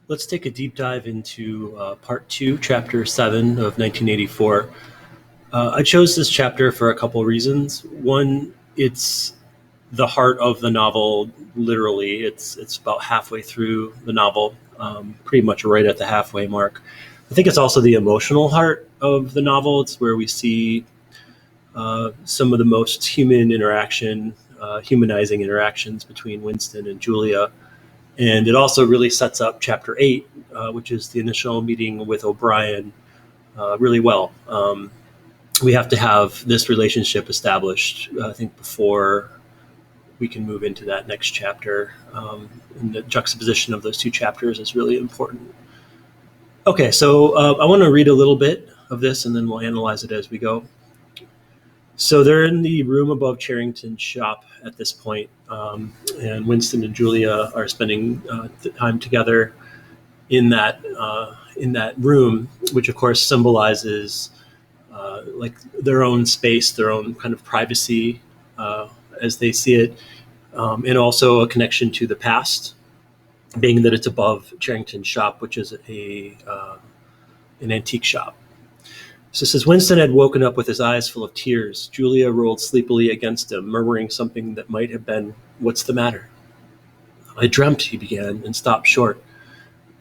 Let's take a deep dive into part 2, chapter 7 of 1984. I chose this chapter for a couple reasons. One, it's the heart of the novel, literally. It's about halfway through the novel, pretty much right at the halfway mark. I think it's also the emotional heart of the novel. It's where we see some of the most humanizing interactions between Winston and Julia. And it also really sets up chapter 8, which is the initial meeting with O'Brien, really well. We have to have this relationship established, I think, before we can move into that next chapter. And the juxtaposition of those two chapters is really important. Okay, so I want to read a little bit of this, and then we'll analyze it as we go. So they're in the room above Charrington's shop at this point, and Winston and Julia are spending time together in that room, which of course symbolizes like their own space, their own kind of privacy as they see it, and also a connection to the past, being that it's above Charrington's shop, which is an antique shop. So it says, Winston had woken up with his eyes full of tears. Julia rolled sleepily against him, murmuring something that might have been, "What's the matter?" "I dreamt," he began, and stopped short.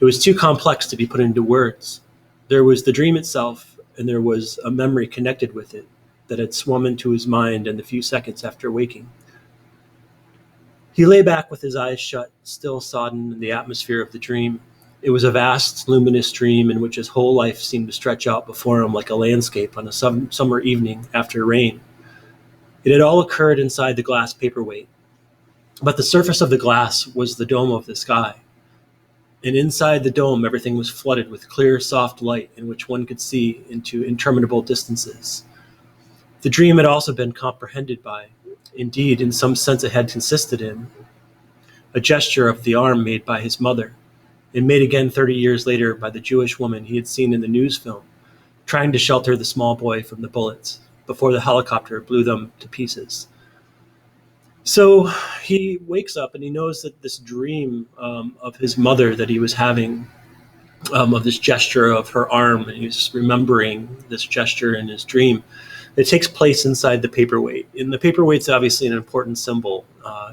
It was too complex to be put into words. There was the dream itself, and there was a memory connected with it that had swum into his mind in the few seconds after waking. He lay back with his eyes shut, still sodden in the atmosphere of the dream. It was a vast, luminous dream in which his whole life seemed to stretch out before him like a landscape on a summer evening after rain. It had all occurred inside the glass paperweight. But the surface of the glass was the dome of the sky. And inside the dome, everything was flooded with clear, soft light in which one could see into interminable distances. The dream had also been comprehended by, indeed, in some sense it had consisted in, a gesture of the arm made by his mother, and made again 30 years later by the Jewish woman he had seen in the news film, trying to shelter the small boy from the bullets before the helicopter blew them to pieces. So he wakes up and he knows that this dream of his mother that he was having, of this gesture of her arm, and he's remembering this gesture in his dream, it takes place inside the paperweight. And the paperweight's obviously an important symbol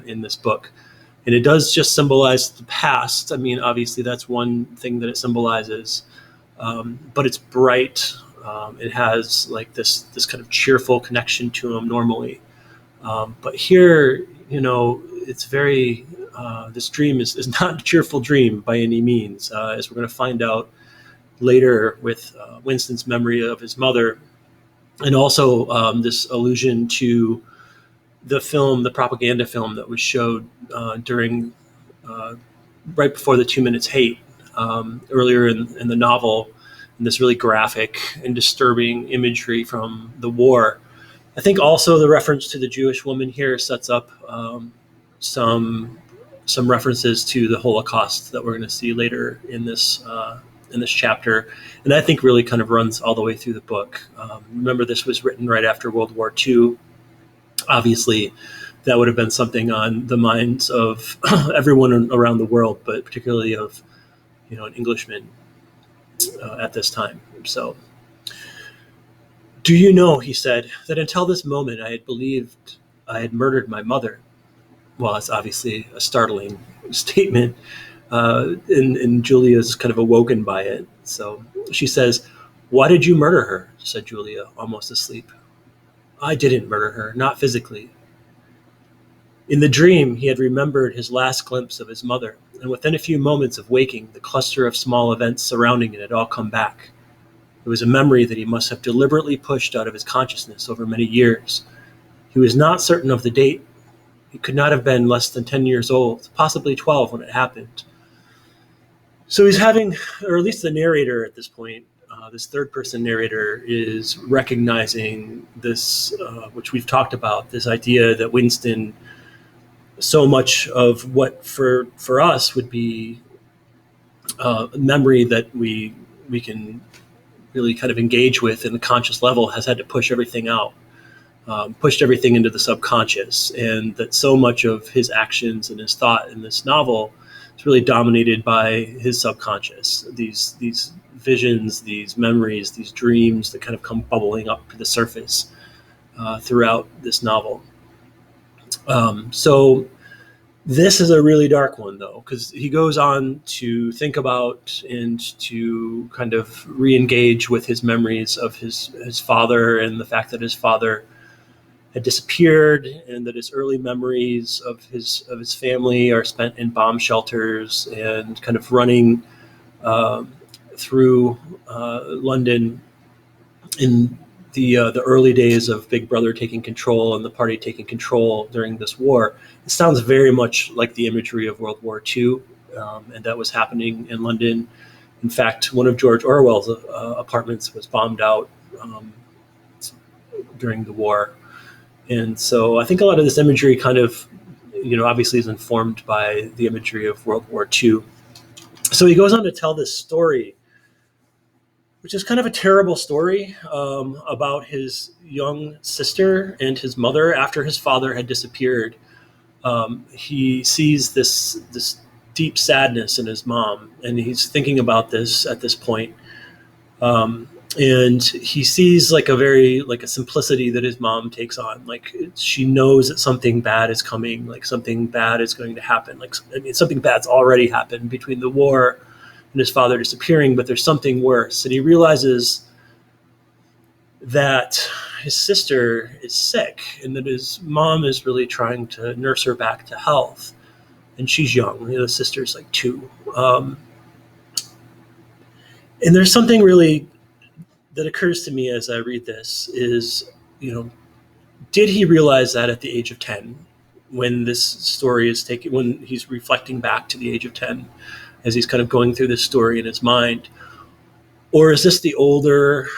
in this book. And it does just symbolize the past. I mean, obviously, that's one thing that it symbolizes. But it's bright. It has like this kind of cheerful connection to him normally. But here, it's very, this dream is not a cheerful dream by any means, as we're going to find out later with Winston's memory of his mother. And also this allusion to the film, the propaganda film that was showed during, right before the 2 Minutes Hate, earlier in the novel, and this really graphic and disturbing imagery from the war. I think also the reference to the Jewish woman here sets up some references to the Holocaust that we're going to see later in this chapter, and I think really kind of runs all the way through the book. Remember, this was written right after World War II. Obviously, that would have been something on the minds of everyone around the world, but particularly of, an Englishman at this time. So, "Do you know," he said, "that until this moment I had believed I had murdered my mother?" Well, that's obviously a startling statement, and Julia's kind of awoken by it. So she says, "Why did you murder her?" said Julia, almost asleep. "I didn't murder her, not physically." In the dream, he had remembered his last glimpse of his mother, and within a few moments of waking, the cluster of small events surrounding it had all come back. It was a memory that he must have deliberately pushed out of his consciousness over many years. He was not certain of the date. He could not have been less than 10 years old, possibly 12 when it happened. So he's having, or at least the narrator at this point, this third-person narrator is recognizing this, which we've talked about, this idea that Winston, so much of what for us would be a memory that we can really kind of engage with in the conscious level, has had to push everything out, pushed everything into the subconscious, and that so much of his actions and his thought in this novel is really dominated by his subconscious. These visions, these memories, these dreams that kind of come bubbling up to the surface throughout this novel. So this is a really dark one, though, because he goes on to think about and to kind of re-engage with his memories of his father, and the fact that his father had disappeared, and that his early memories of his family are spent in bomb shelters and kind of running through London in the early days of Big Brother taking control and the party taking control during this war. It sounds very much like the imagery of World War II, and that was happening in London. In fact, one of George Orwell's apartments was bombed out during the war. And so I think a lot of this imagery kind of, obviously is informed by the imagery of World War II. So he goes on to tell this story, which is kind of a terrible story about his young sister and his mother after his father had disappeared. He sees this deep sadness in his mom, and he's thinking about this at this point. And he sees like a simplicity that his mom takes on. Like, she knows that something bad is coming, like something bad is going to happen. Something bad's already happened between the war and his father disappearing, but there's something worse. And he realizes that his sister is sick, and that his mom is really trying to nurse her back to health. And she's young. The sister's like 2. And there's something really that occurs to me as I read this is, did he realize that at the age of 10, when this story is when he's reflecting back to the age of 10, as he's kind of going through this story in his mind? Or is this the older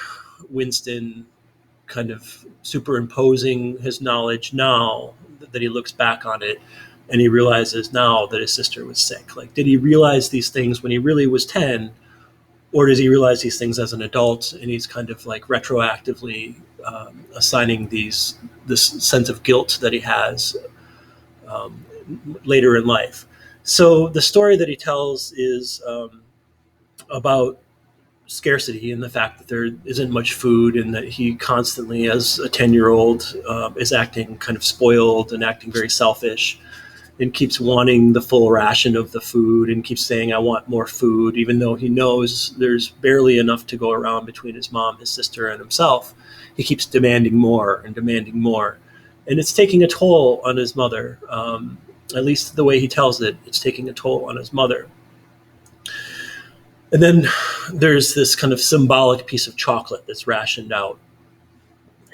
Winston kind of superimposing his knowledge now that he looks back on it and he realizes now that his sister was sick? Like, did he realize these things when he really was 10? Or does he realize these things as an adult, and he's kind of like retroactively assigning this sense of guilt that he has later in life? So the story that he tells is about scarcity and the fact that there isn't much food, and that he constantly, as a 10-year-old, is acting kind of spoiled and acting very selfish, and keeps wanting the full ration of the food and keeps saying, I want more food, even though he knows there's barely enough to go around between his mom, his sister, and himself. He keeps demanding more and demanding more. And it's taking a toll on his mother. At least the way he tells it, it's taking a toll on his mother. And then there's this kind of symbolic piece of chocolate that's rationed out.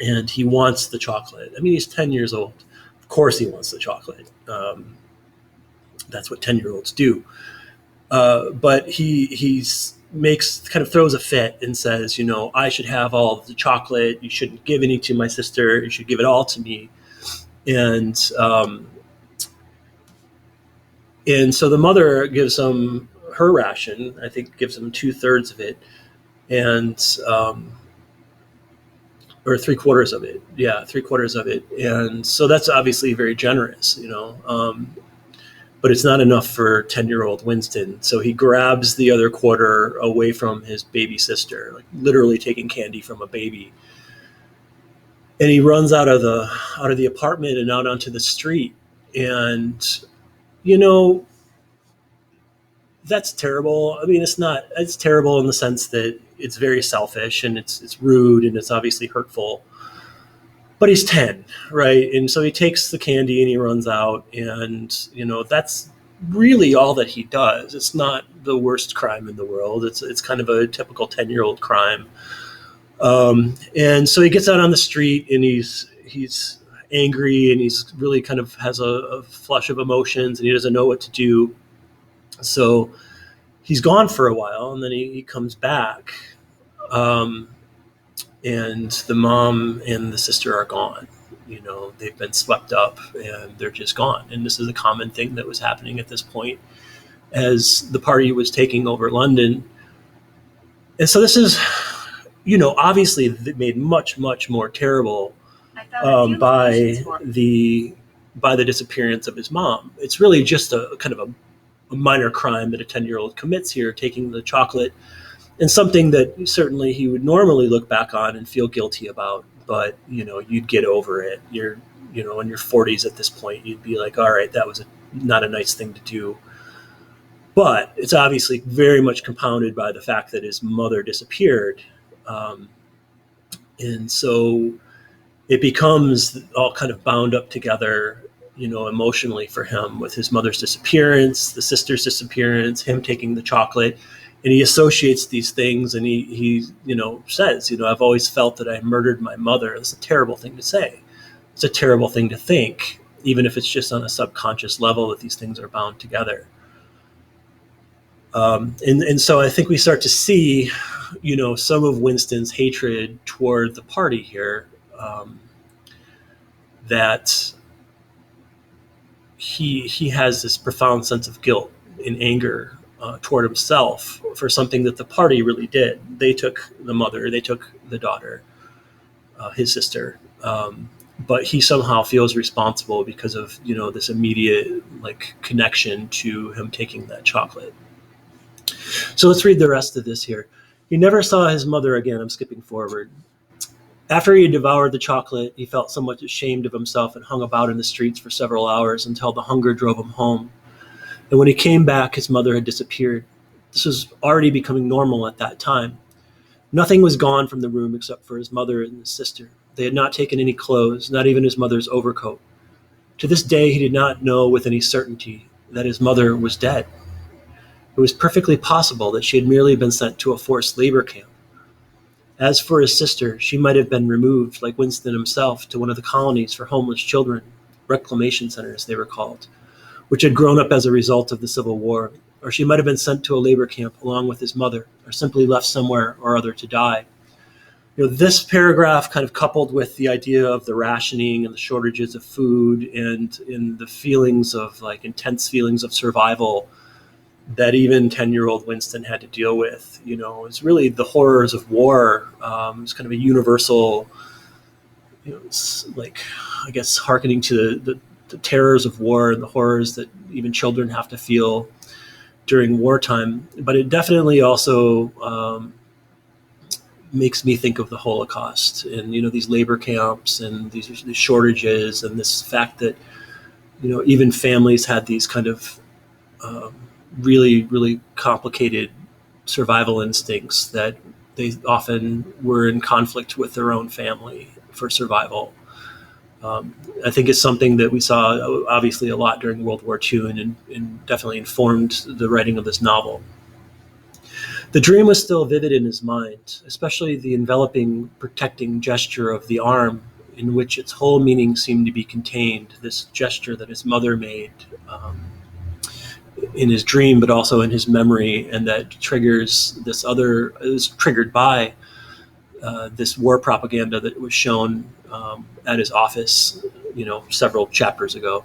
And he wants the chocolate. I mean, he's 10 years old. Of course he wants the chocolate. That's what 10-year-olds do. But he throws a fit and says, I should have all of the chocolate. You shouldn't give any to my sister. You should give it all to me. And so the mother gives him her ration. I think gives him 2/3 of it, and or 3/4 of it. Yeah, 3/4 of it. And so that's obviously very generous, but it's not enough for 10-year-old Winston. So he grabs the other quarter away from his baby sister, like literally taking candy from a baby. And he runs out of the apartment and out onto the street. And, that's terrible. I mean, it's terrible in the sense that it's very selfish and it's rude and it's obviously hurtful. But he's 10, right? And so he takes the candy and he runs out, and, that's really all that he does. It's not the worst crime in the world. It's kind of a typical 10-year-old crime. And so he gets out on the street, and he's angry, and he's really kind of has a flush of emotions, and he doesn't know what to do. So he's gone for a while, and then he comes back. And the mom and the sister are gone. They've been swept up and they're just gone. And this is a common thing that was happening at this point as the party was taking over London. And so this is, obviously made much, much more terrible by the disappearance of his mom. It's really just a kind of minor crime that a 10-year-old commits here, taking the chocolate, and something that certainly he would normally look back on and feel guilty about. But, you'd get over it. You're, in your 40s at this point, you'd be like, all right, that was not a nice thing to do. But it's obviously very much compounded by the fact that his mother disappeared. And so it becomes all kind of bound up together, emotionally for him, with his mother's disappearance, the sister's disappearance, him taking the chocolate. And he associates these things, and he says, I've always felt that I murdered my mother. That's a terrible thing to say. It's a terrible thing to think, even if it's just on a subconscious level that these things are bound together. And so I think we start to see, some of Winston's hatred toward the party here, that he has this profound sense of guilt and anger toward himself for something that the party really did. They took the mother, they took the daughter, his sister, but he somehow feels responsible because of this immediate connection to him taking that chocolate. So let's read the rest of this here. He never saw his mother again. I'm skipping forward. After he had devoured the chocolate, he felt somewhat ashamed of himself and hung about in the streets for several hours until the hunger drove him home. And when he came back, his mother had disappeared. This was already becoming normal at that time. Nothing was gone from the room except for his mother and his sister. They had not taken any clothes, not even his mother's overcoat. To this day, he did not know with any certainty that his mother was dead. It was perfectly possible that she had merely been sent to a forced labor camp. As for his sister, she might have been removed, like Winston himself, to one of the colonies for homeless children, reclamation centers they were called, which had grown up as a result of the Civil War, or she might have been sent to a labor camp along with his mother, or simply left somewhere or other to die. This paragraph, kind of coupled with the idea of the rationing and the shortages of food and in the feelings of intense feelings of survival that even 10-year-old Winston had to deal with, is really the horrors of war. It's kind of a universal, I guess, hearkening to the terrors of war and the horrors that even children have to feel during wartime. But it definitely also makes me think of the Holocaust and, these labor camps and these shortages and this fact that, even families had these kind of really, really complicated survival instincts that they often were in conflict with their own family for survival. I think it's something that we saw obviously a lot during World War II and definitely informed the writing of this novel. The dream was still vivid in his mind, especially the enveloping, protecting gesture of the arm in which its whole meaning seemed to be contained, this gesture that his mother made in his dream, but also in his memory, and that triggers is triggered by this war propaganda that was shown at his office, several chapters ago.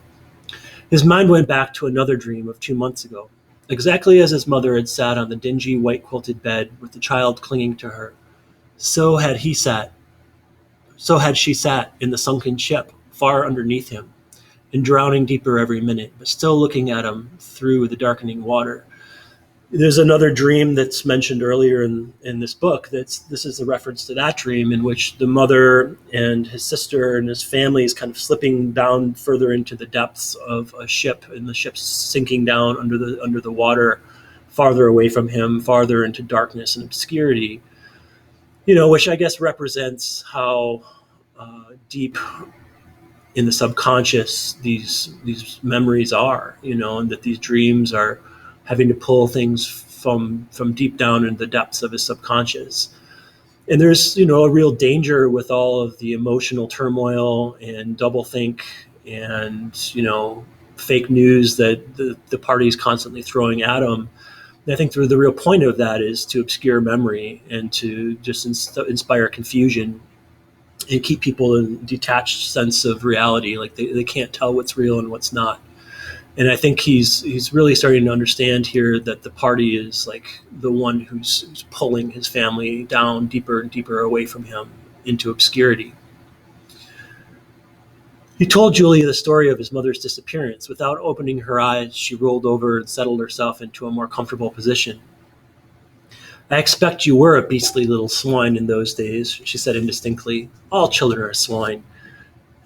His mind went back to another dream of 2 months ago, exactly as his mother had sat on the dingy white quilted bed with the child clinging to her. So had she sat in the sunken ship, far underneath him, and drowning deeper every minute, but still looking at him through the darkening water. There's another dream that's mentioned earlier in this book. This is a reference to that dream in which the mother and his sister and his family is kind of slipping down further into the depths of a ship, and the ship's sinking down under the water, farther away from him, farther into darkness and obscurity. Which I guess represents how deep in the subconscious these memories are, and that these dreams are having to pull things from deep down in the depths of his subconscious. And there's, a real danger with all of the emotional turmoil and doublethink and, fake news that the party's constantly throwing at him. And I think the real point of that is to obscure memory and to just inspire confusion and keep people in a detached sense of reality. Like they can't tell what's real and what's not. And I think he's really starting to understand here that the party is like the one who's pulling his family down deeper and deeper away from him into obscurity. He told Julia the story of his mother's disappearance. Without opening her eyes, she rolled over and settled herself into a more comfortable position. "I expect you were a beastly little swine in those days," she said indistinctly. "All children are swine."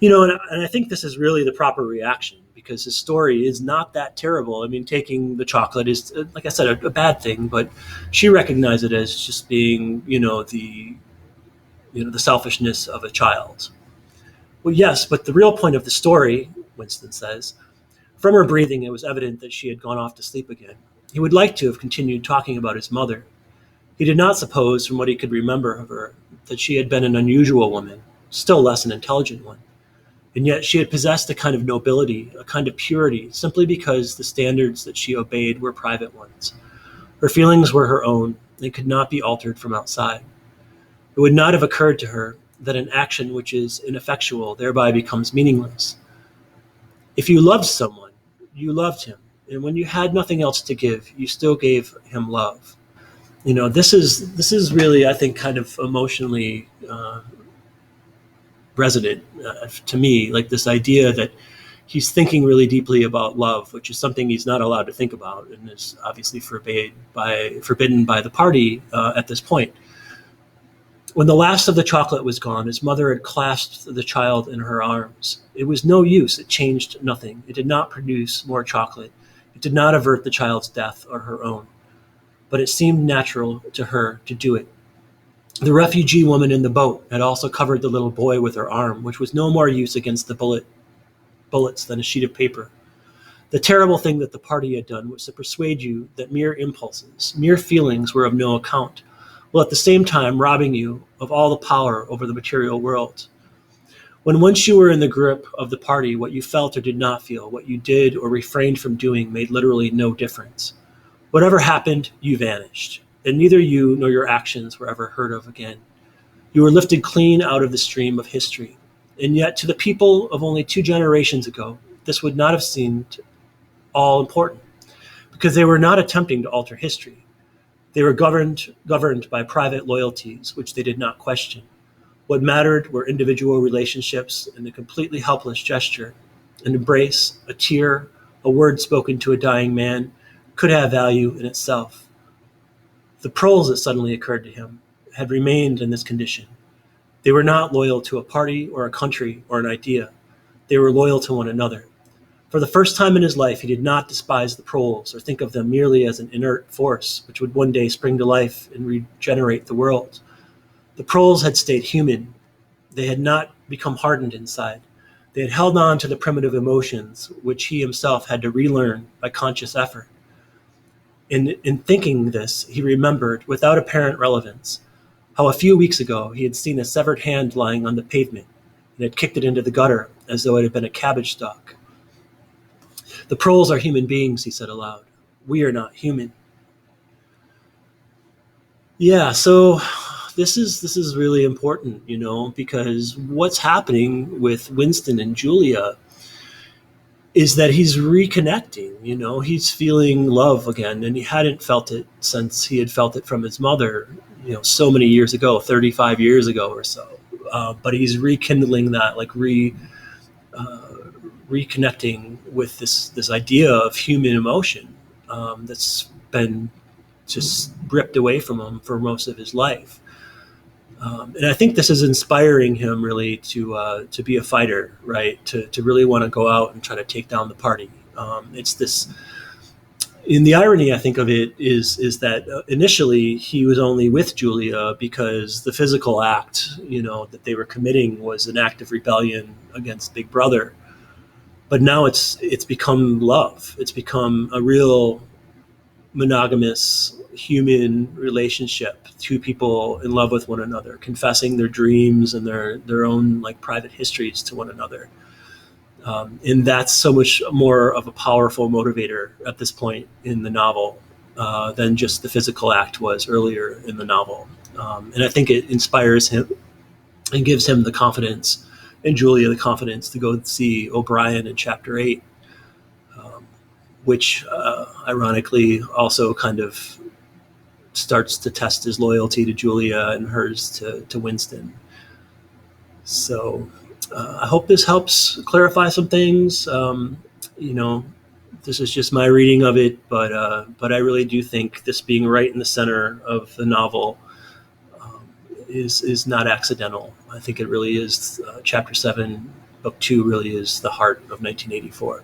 And I think this is really the proper reaction, because his story is not that terrible. I mean, taking the chocolate is, like I said, a bad thing, but she recognized it as just being, the selfishness of a child. Well, yes, but the real point of the story, Winston says, from her breathing, it was evident that she had gone off to sleep again. He would like to have continued talking about his mother. He did not suppose, from what he could remember of her, that she had been an unusual woman, still less an intelligent one. And yet she had possessed a kind of nobility, a kind of purity, simply because the standards that she obeyed were private ones. Her feelings were her own, and could not be altered from outside. It would not have occurred to her that an action which is ineffectual thereby becomes meaningless. If you loved someone, you loved him, and when you had nothing else to give, you still gave him love. This is really, I think, kind of emotionally resonant to me, like this idea that he's thinking really deeply about love, which is something he's not allowed to think about, and is obviously forbidden by the party at this point. When the last of the chocolate was gone, his mother had clasped the child in her arms. It was no use. It changed nothing. It did not produce more chocolate. It did not avert the child's death or her own. But it seemed natural to her to do it. The refugee woman in the boat had also covered the little boy with her arm, which was no more use against the bullets than a sheet of paper. The terrible thing that the party had done was to persuade you that mere impulses, mere feelings were of no account, while at the same time robbing you of all the power over the material world. When once you were in the grip of the party, what you felt or did not feel, what you did or refrained from doing, made literally no difference. Whatever happened, you vanished, and neither you nor your actions were ever heard of again. You were lifted clean out of the stream of history. And yet, to the people of only 2 generations ago, this would not have seemed all important, because they were not attempting to alter history. They were governed by private loyalties, which they did not question. What mattered were individual relationships, and the completely helpless gesture, an embrace, a tear, a word spoken to a dying man, could have value in itself. The proles, it suddenly occurred to him, had remained in this condition. They were not loyal to a party or a country or an idea. They were loyal to one another. For the first time in his life, he did not despise the proles or think of them merely as an inert force which would one day spring to life and regenerate the world. The proles had stayed human. They had not become hardened inside. They had held on to the primitive emotions which he himself had to relearn by conscious effort. In thinking this, he remembered, without apparent relevance, how a few weeks ago he had seen a severed hand lying on the pavement and had kicked it into the gutter as though it had been a cabbage stalk. "The proles are human beings," he said aloud. "We are not human." Yeah, so this is really important, because what's happening with Winston and Julia is that he's reconnecting. He's feeling love again, and he hadn't felt it since he had felt it from his mother, so many years ago, 35 years ago or so. But he's rekindling that, like reconnecting with this idea of human emotion that's been just ripped away from him for most of his life. And I think this is inspiring him really to be a fighter, right? To really want to go out and try to take down the party. It's this. In the irony, I think, of it is that initially he was only with Julia because the physical act, that they were committing was an act of rebellion against Big Brother. But now it's become love. It's become a real monogamous human relationship, 2 people in love with one another, confessing their dreams and their own like private histories to one another. And that's so much more of a powerful motivator at this point in the novel than just the physical act was earlier in the novel. And I think it inspires him and gives him the confidence, and Julia the confidence, to go see O'Brien in chapter 8, which ironically also kind of starts to test his loyalty to Julia and hers to Winston. So I hope this helps clarify some things. You know, this is just my reading of it, but I really do think this being right in the center of the novel is not accidental. I think it really is. Chapter 7, Book 2 really is the heart of 1984.